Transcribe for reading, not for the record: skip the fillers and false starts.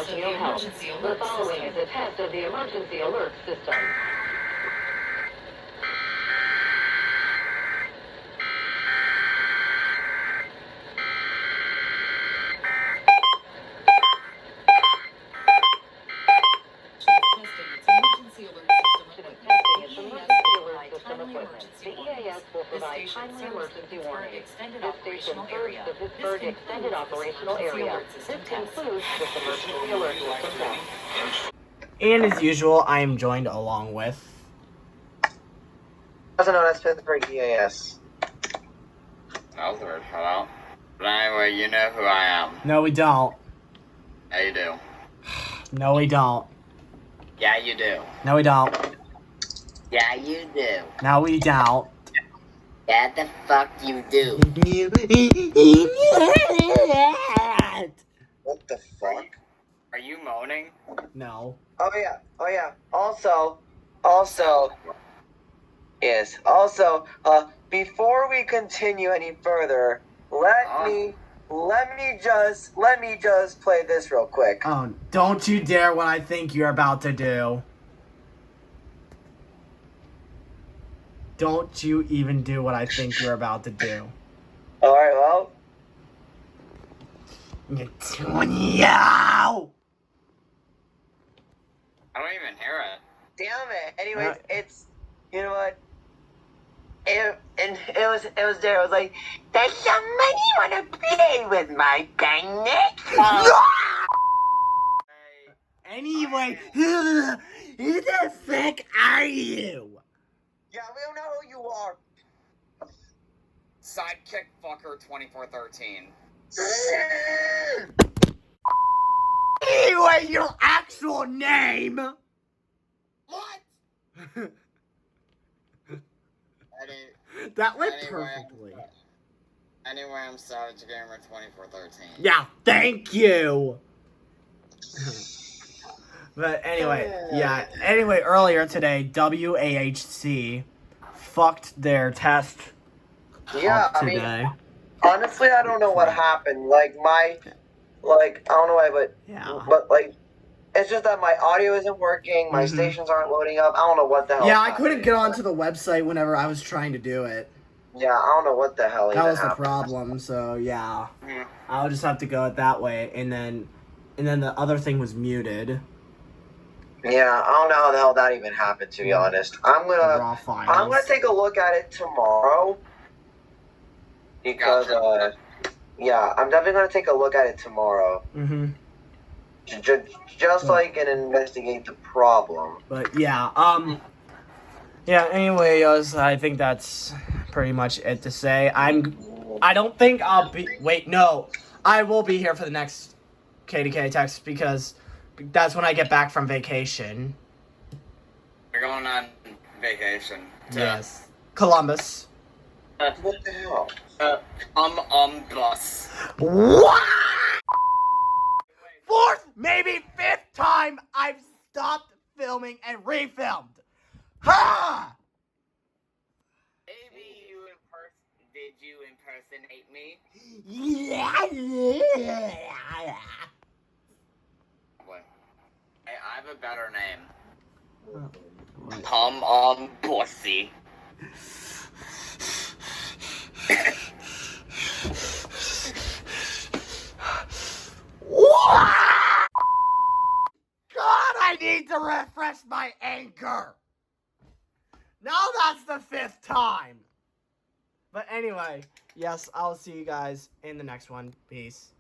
causing ill health. The following is a test of the emergency alert system. The EAS will provide timely emergency warning. This station serves the Pittsburgh Extended Operational Area. This concludes this emergency alert system test. And as usual, I am joined along with... Also known as Pittsburgh EAS. That was a weird shout out. But anyway, you know who I am. No, we don't. Yeah, you do. No, we don't. Yeah, you do. No, we don't. Yeah, you do. No, we don't. Yeah, the fuck you do. What the fuck? Are you moaning? No. Oh yeah. Also, before we continue any further, let me just play this real quick. Oh, don't you dare what I think you're about to do. Don't you even do what I think you're about to do. Alright, well. Antonio! I don't even hear it. Damn it. Anyways, it's, you know what? It was there. It was like, does somebody want to play with my magnet? Anyway, who the fuck are you? Yeah, we don't know who you are. Sidekick fucker 2413. Anyway, your actual name. What? That went perfectly. Anyway, I'm Savage Gamer 2413. Yeah, thank you. But anyway, earlier today, WAHC fucked their test Yeah, up today. I mean, honestly, I don't know what happened. Like, I don't know why, but it's just that my audio isn't working, my stations aren't loading up, I don't know what the hell. Yeah, I couldn't get onto the website whenever I was trying to do it. Yeah, I don't know what the hell That was happened. the problem, so yeah. I'll just have to go it that way, and then the other thing was muted. Yeah, I don't know how the hell that even happened, to be honest. I'm gonna take a look at it tomorrow. Because, yeah, I'm definitely gonna take a look at it tomorrow. Just like and investigate the problem. But yeah, anyway, I think that's pretty much it to say. I don't think I'll be, I will be here for the next KDKA text because that's when I get back from vacation. You're going on vacation. Yes. Columbus. What the hell? Bus. What? Fourth, maybe fifth time I've stopped filming and refilmed. Ha! Maybe did you impersonate me? Yeah. Wait. Hey, I have a better name. Bussy. God, I need to refresh my anchor. Now that's the fifth time. But anyway, yes, I'll see you guys in the next one. Peace.